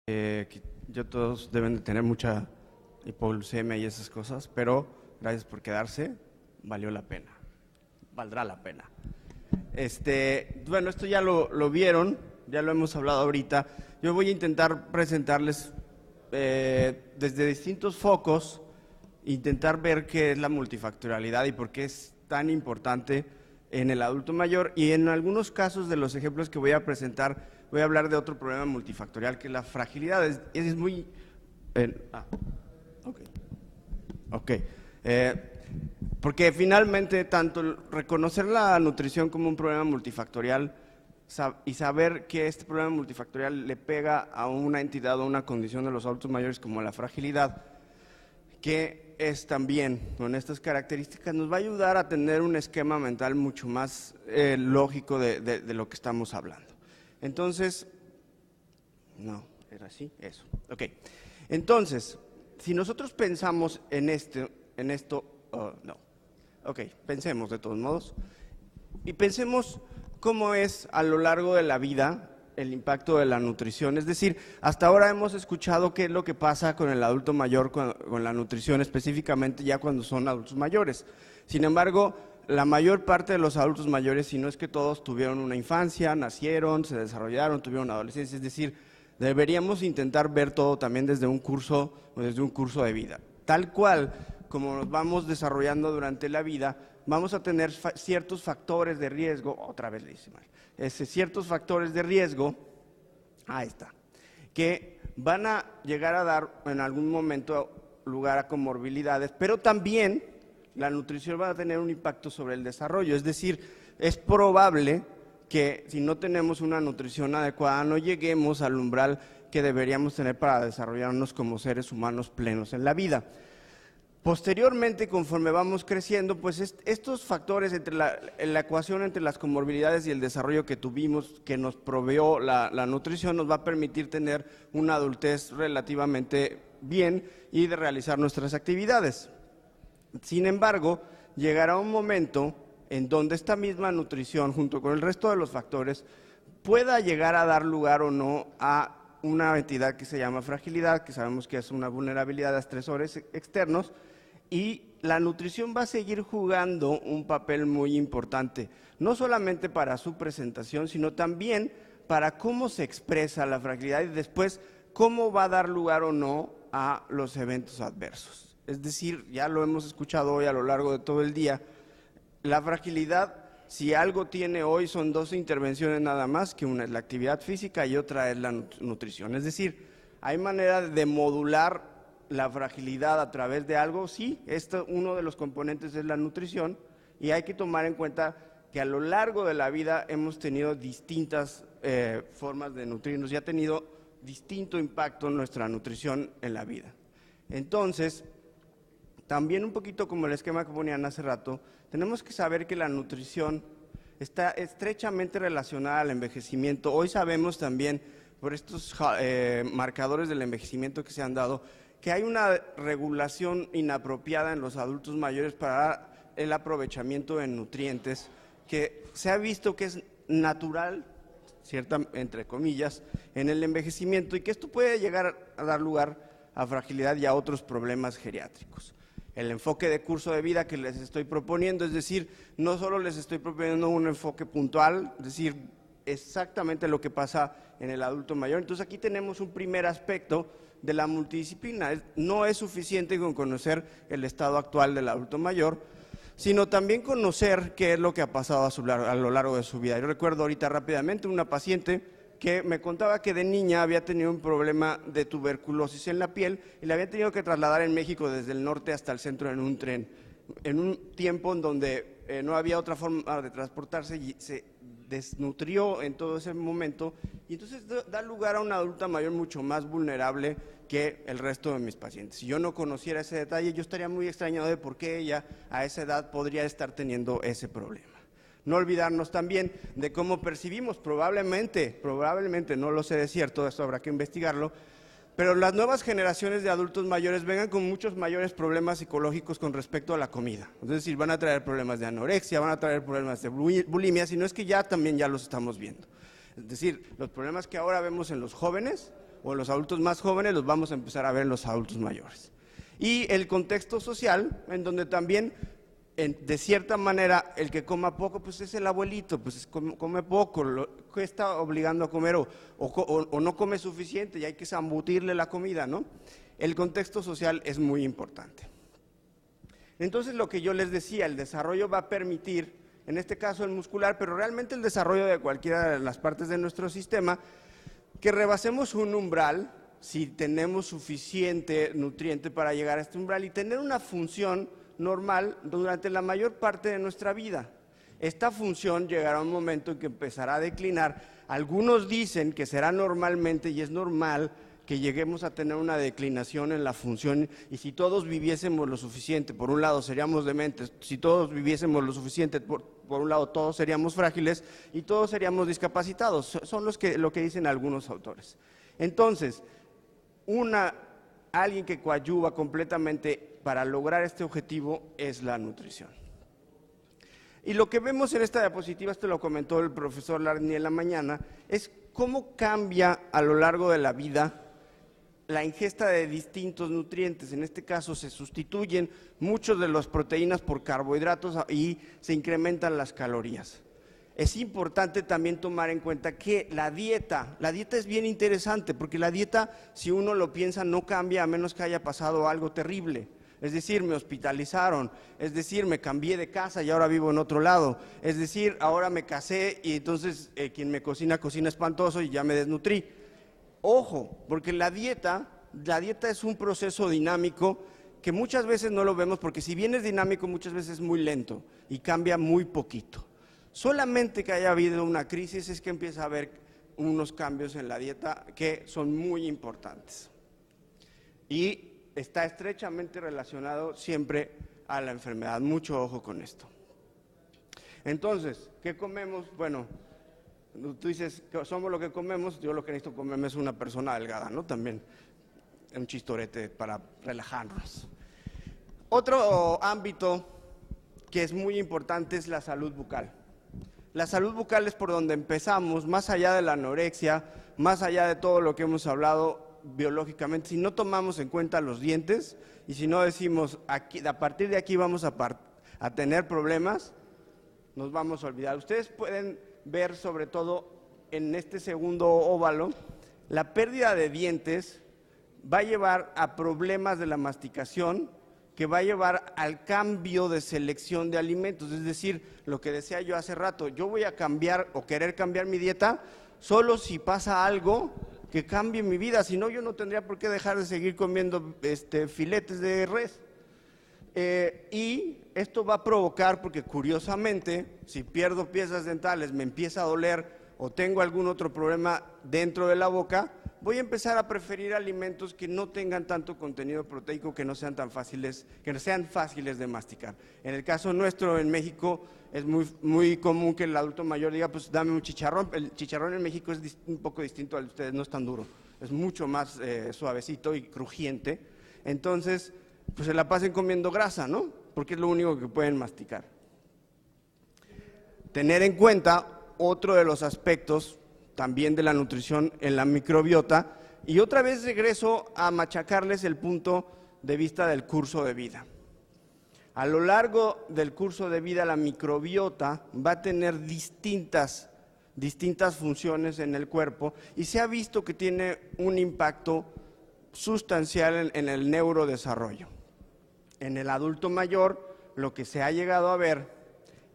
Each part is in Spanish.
Que ya todos deben de tener mucha hipoglucemia y esas cosas, pero gracias por quedarse, valió la pena, valdrá la pena. Bueno, esto ya lo vieron, ya lo hemos hablado ahorita. Yo voy a intentar presentarles desde distintos focos, intentar ver qué es la multifactorialidad y por qué es tan importante en el adulto mayor, y en algunos casos de los ejemplos que voy a presentar voy a hablar de otro problema multifactorial que es la fragilidad. Es muy... ok. Porque finalmente tanto reconocer la nutrición como un problema multifactorial y saber que este problema multifactorial le pega a una entidad o una condición de los adultos mayores como la fragilidad, que es también con estas características, nos va a ayudar a tener un esquema mental mucho más lógico de lo que estamos hablando. Entonces, no, era así, eso. Ok, entonces, si nosotros pensamos en esto, no. Ok, pensemos de todos modos. Y pensemos cómo es a lo largo de la vida el impacto de la nutrición. Es decir, hasta ahora hemos escuchado qué es lo que pasa con el adulto mayor con la nutrición, específicamente ya cuando son adultos mayores. Sin embargo, la mayor parte de los adultos mayores, si no es que todos, tuvieron una infancia, nacieron, se desarrollaron, tuvieron adolescencia. Es decir, deberíamos intentar ver todo también desde un curso de vida. Tal cual como nos vamos desarrollando durante la vida, vamos a tener ciertos factores de riesgo, otra vez le hice mal, ciertos factores de riesgo, ahí está, que van a llegar a dar en algún momento lugar a comorbilidades, pero también la nutrición va a tener un impacto sobre el desarrollo. Es decir, es probable que si no tenemos una nutrición adecuada no lleguemos al umbral que deberíamos tener para desarrollarnos como seres humanos plenos en la vida. Posteriormente, conforme vamos creciendo, pues estos factores entre la ecuación entre las comorbilidades y el desarrollo que tuvimos, que nos proveó la nutrición, nos va a permitir tener una adultez relativamente bien y de realizar nuestras actividades. Sin embargo, llegará un momento en donde esta misma nutrición, junto con el resto de los factores, pueda llegar a dar lugar o no a una entidad que se llama fragilidad, que sabemos que es una vulnerabilidad a estresores externos, y la nutrición va a seguir jugando un papel muy importante, no solamente para su presentación, sino también para cómo se expresa la fragilidad y después cómo va a dar lugar o no a los eventos adversos. Es decir, ya lo hemos escuchado hoy a lo largo de todo el día, la fragilidad, si algo tiene hoy, son dos intervenciones nada más, que una es la actividad física y otra es la nutrición. Es decir, hay manera de modular la fragilidad a través de algo. Sí, uno de los componentes es la nutrición, y hay que tomar en cuenta que a lo largo de la vida hemos tenido distintas formas de nutrirnos y ha tenido distinto impacto nuestra nutrición en la vida. Entonces, también un poquito como el esquema que ponían hace rato, tenemos que saber que la nutrición está estrechamente relacionada al envejecimiento. Hoy sabemos también, por estos marcadores del envejecimiento que se han dado, que hay una regulación inapropiada en los adultos mayores para el aprovechamiento de nutrientes, que se ha visto que es natural, cierta, entre comillas, en el envejecimiento, y que esto puede llegar a dar lugar a fragilidad y a otros problemas geriátricos. El enfoque de curso de vida que les estoy proponiendo, es decir, no solo les estoy proponiendo un enfoque puntual, es decir, exactamente lo que pasa en el adulto mayor. Entonces aquí tenemos un primer aspecto de la multidisciplina. No es suficiente con conocer el estado actual del adulto mayor, sino también conocer qué es lo que ha pasado a lo largo de su vida. Yo recuerdo ahorita rápidamente una paciente que me contaba que de niña había tenido un problema de tuberculosis en la piel y la había tenido que trasladar en México desde el norte hasta el centro en un tren, en un tiempo en donde no había otra forma de transportarse y se desnutrió en todo ese momento, y entonces da lugar a una adulta mayor mucho más vulnerable que el resto de mis pacientes. Si yo no conociera ese detalle, yo estaría muy extrañado de por qué ella a esa edad podría estar teniendo ese problema. No olvidarnos también de cómo percibimos, probablemente, no lo sé de cierto, esto habrá que investigarlo, pero las nuevas generaciones de adultos mayores vengan con muchos mayores problemas psicológicos con respecto a la comida. Es decir, van a traer problemas de anorexia, van a traer problemas de bulimia, si no es que ya también ya los estamos viendo. Es decir, los problemas que ahora vemos en los jóvenes, o en los adultos más jóvenes, los vamos a empezar a ver en los adultos mayores. Y el contexto social, en donde también, de cierta manera, el que coma poco, pues es el abuelito, pues come poco, ¿qué está obligando a comer? O no come suficiente y hay que zambutirle la comida, ¿no? El contexto social es muy importante. Entonces, lo que yo les decía, el desarrollo va a permitir, en este caso el muscular, pero realmente el desarrollo de cualquiera de las partes de nuestro sistema, que rebasemos un umbral, si tenemos suficiente nutriente para llegar a este umbral y tener una función normal durante la mayor parte de nuestra vida. Esta función llegará a un momento en que empezará a declinar. Algunos dicen que será normalmente, y es normal, que lleguemos a tener una declinación en la función, y si todos viviésemos lo suficiente, por un lado seríamos dementes, si todos viviésemos lo suficiente, por un lado todos seríamos frágiles y todos seríamos discapacitados. Son lo que dicen algunos autores. Entonces, alguien que coadyuva completamente para lograr este objetivo es la nutrición. Y lo que vemos en esta diapositiva, esto lo comentó el profesor Larni en la mañana, es cómo cambia a lo largo de la vida la ingesta de distintos nutrientes. En este caso se sustituyen muchos de las proteínas por carbohidratos y se incrementan las calorías. Es importante también tomar en cuenta que la dieta es bien interesante, porque la dieta, si uno lo piensa, no cambia a menos que haya pasado algo terrible. Es decir, me hospitalizaron, es decir, me cambié de casa y ahora vivo en otro lado, es decir, ahora me casé y entonces quien me cocina espantoso y ya me desnutrí. Ojo, porque la dieta es un proceso dinámico que muchas veces no lo vemos, porque si bien es dinámico, muchas veces es muy lento y cambia muy poquito. Solamente que haya habido una crisis es que empieza a haber unos cambios en la dieta que son muy importantes. Y está estrechamente relacionado siempre a la enfermedad. Mucho ojo con esto. Entonces, ¿qué comemos? Bueno, tú dices que somos lo que comemos, yo lo que necesito comerme es una persona delgada, ¿no? También un chistorete para relajarnos. Otro ámbito que es muy importante es la salud bucal. La salud bucal es por donde empezamos, más allá de la anorexia, más allá de todo lo que hemos hablado biológicamente. Si no tomamos en cuenta los dientes y si no decimos a partir de aquí vamos a tener problemas, nos vamos a olvidar. Ustedes pueden ver, sobre todo en este segundo óvalo, la pérdida de dientes va a llevar a problemas de la masticación, que va a llevar al cambio de selección de alimentos. Es decir, lo que decía yo hace rato, yo voy a cambiar o querer cambiar mi dieta solo si pasa algo que cambie mi vida, si no yo no tendría por qué dejar de seguir comiendo filetes de res. Y esto va a provocar, porque curiosamente, si pierdo piezas dentales, me empieza a doler o tengo algún otro problema dentro de la boca, voy a empezar a preferir alimentos que no tengan tanto contenido proteico, que no sean fáciles de masticar. En el caso nuestro, en México, es muy común que el adulto mayor diga, pues dame un chicharrón. El chicharrón en México es un poco distinto al de ustedes, no es tan duro, es mucho más suavecito y crujiente. Entonces, pues se la pasen comiendo grasa, ¿no? Porque es lo único que pueden masticar. Tener en cuenta otro de los aspectos también de la nutrición en la microbiota, y otra vez regreso a machacarles el punto de vista del curso de vida. A lo largo del curso de vida, la microbiota va a tener distintas funciones en el cuerpo, y se ha visto que tiene un impacto sustancial en el neurodesarrollo. En el adulto mayor, lo que se ha llegado a ver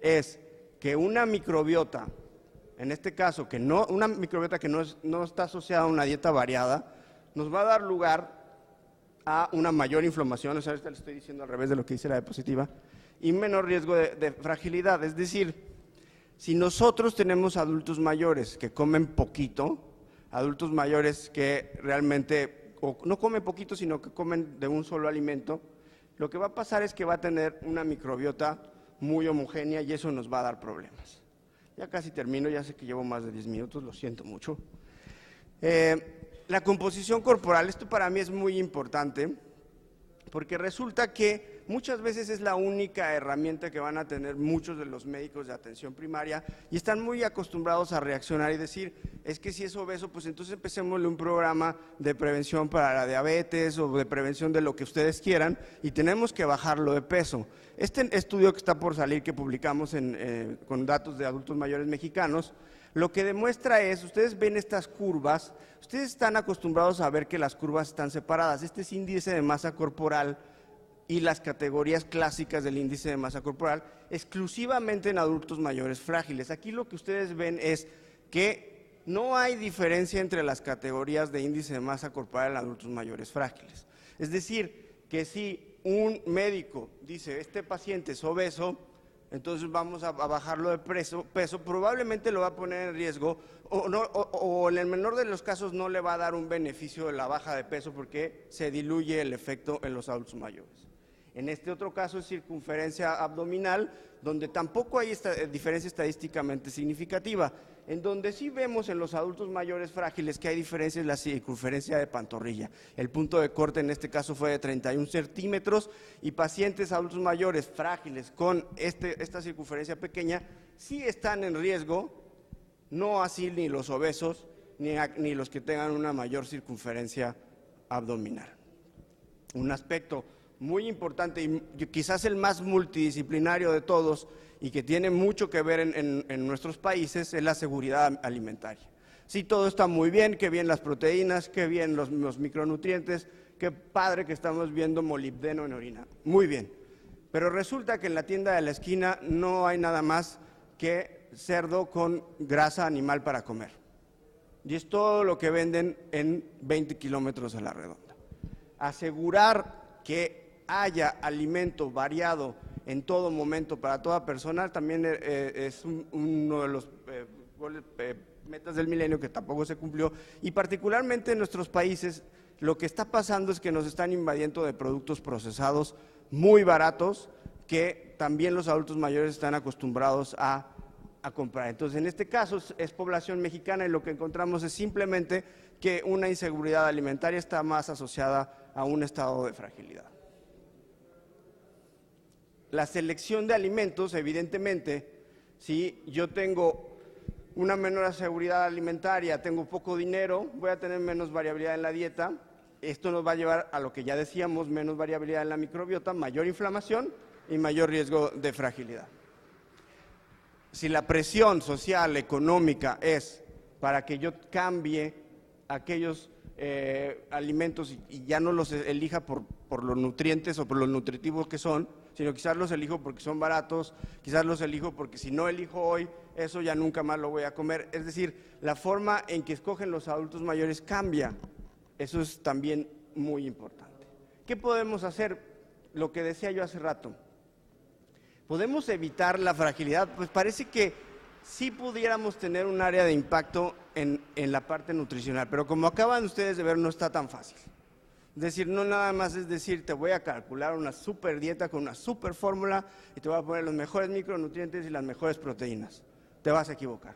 es que una microbiota, en este caso, una microbiota que no está asociada a una dieta variada, nos va a dar lugar a una mayor inflamación, o sea, ahorita le estoy diciendo al revés de lo que dice la diapositiva, y menor riesgo de fragilidad. Es decir, si nosotros tenemos adultos mayores que comen poquito, adultos mayores que realmente no comen poquito, sino que comen de un solo alimento, lo que va a pasar es que va a tener una microbiota muy homogénea y eso nos va a dar problemas. Ya casi termino, ya sé que llevo más de 10 minutos, lo siento mucho. La composición corporal, esto para mí es muy importante, porque resulta que muchas veces es la única herramienta que van a tener muchos de los médicos de atención primaria y están muy acostumbrados a reaccionar y decir, es que si es obeso, pues entonces empecémosle un programa de prevención para la diabetes o de prevención de lo que ustedes quieran y tenemos que bajarlo de peso. Este estudio que está por salir, que publicamos con datos de adultos mayores mexicanos, lo que demuestra es, ustedes ven estas curvas, ustedes están acostumbrados a ver que las curvas están separadas. Este es índice de masa corporal y las categorías clásicas del índice de masa corporal exclusivamente en adultos mayores frágiles. Aquí lo que ustedes ven es que no hay diferencia entre las categorías de índice de masa corporal en adultos mayores frágiles. Es decir, que si un médico dice, este paciente es obeso, entonces vamos a bajarlo de peso, probablemente lo va a poner en riesgo o en el menor de los casos no le va a dar un beneficio de la baja de peso porque se diluye el efecto en los adultos mayores. En este otro caso es circunferencia abdominal, donde tampoco hay diferencia estadísticamente significativa. En donde sí vemos en los adultos mayores frágiles que hay diferencia es la circunferencia de pantorrilla. El punto de corte en este caso fue de 31 centímetros y pacientes adultos mayores frágiles con esta circunferencia pequeña sí están en riesgo, no así ni los obesos ni los que tengan una mayor circunferencia abdominal. Un aspecto muy importante y quizás el más multidisciplinario de todos y que tiene mucho que ver en nuestros países es la seguridad alimentaria. Sí, todo está muy bien, qué bien las proteínas, qué bien los micronutrientes, qué padre que estamos viendo molibdeno en orina, muy bien. Pero resulta que en la tienda de la esquina no hay nada más que cerdo con grasa animal para comer. Y es todo lo que venden en 20 kilómetros a la redonda. Asegurar que haya alimento variado en todo momento para toda persona también es uno de los metas del milenio que tampoco se cumplió y particularmente en nuestros países lo que está pasando es que nos están invadiendo de productos procesados muy baratos que también los adultos mayores están acostumbrados a comprar. Entonces, en este caso es población mexicana y lo que encontramos es simplemente que una inseguridad alimentaria está más asociada a un estado de fragilidad. La selección de alimentos, evidentemente, si yo tengo una menor seguridad alimentaria, tengo poco dinero, voy a tener menos variabilidad en la dieta. Esto nos va a llevar a lo que ya decíamos, menos variabilidad en la microbiota, mayor inflamación y mayor riesgo de fragilidad. Si la presión social, económica es para que yo cambie aquellos alimentos y ya no los elija por los nutrientes o por los nutritivos que son, sino quizás los elijo porque son baratos, quizás los elijo porque si no elijo hoy, eso ya nunca más lo voy a comer. Es decir, la forma en que escogen los adultos mayores cambia. Eso es también muy importante. ¿Qué podemos hacer? Lo que decía yo hace rato. ¿Podemos evitar la fragilidad? Pues parece que sí pudiéramos tener un área de impacto en la parte nutricional, pero como acaban ustedes de ver, no está tan fácil. Es decir, no nada más es decir, te voy a calcular una super dieta con una super fórmula y te voy a poner los mejores micronutrientes y las mejores proteínas. Te vas a equivocar.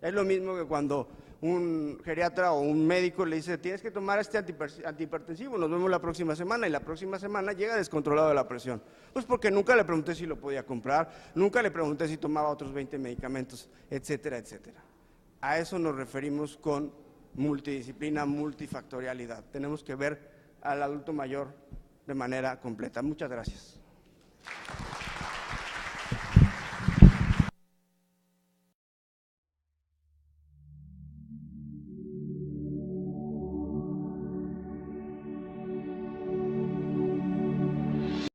Es lo mismo que cuando un geriatra o un médico le dice, tienes que tomar este antihipertensivo, nos vemos la próxima semana, y la próxima semana llega descontrolado de la presión. Pues porque nunca le pregunté si lo podía comprar, nunca le pregunté si tomaba otros 20 medicamentos, etcétera, etcétera. A eso nos referimos con multidisciplina, multifactorialidad. Tenemos que ver al adulto mayor de manera completa. Muchas gracias.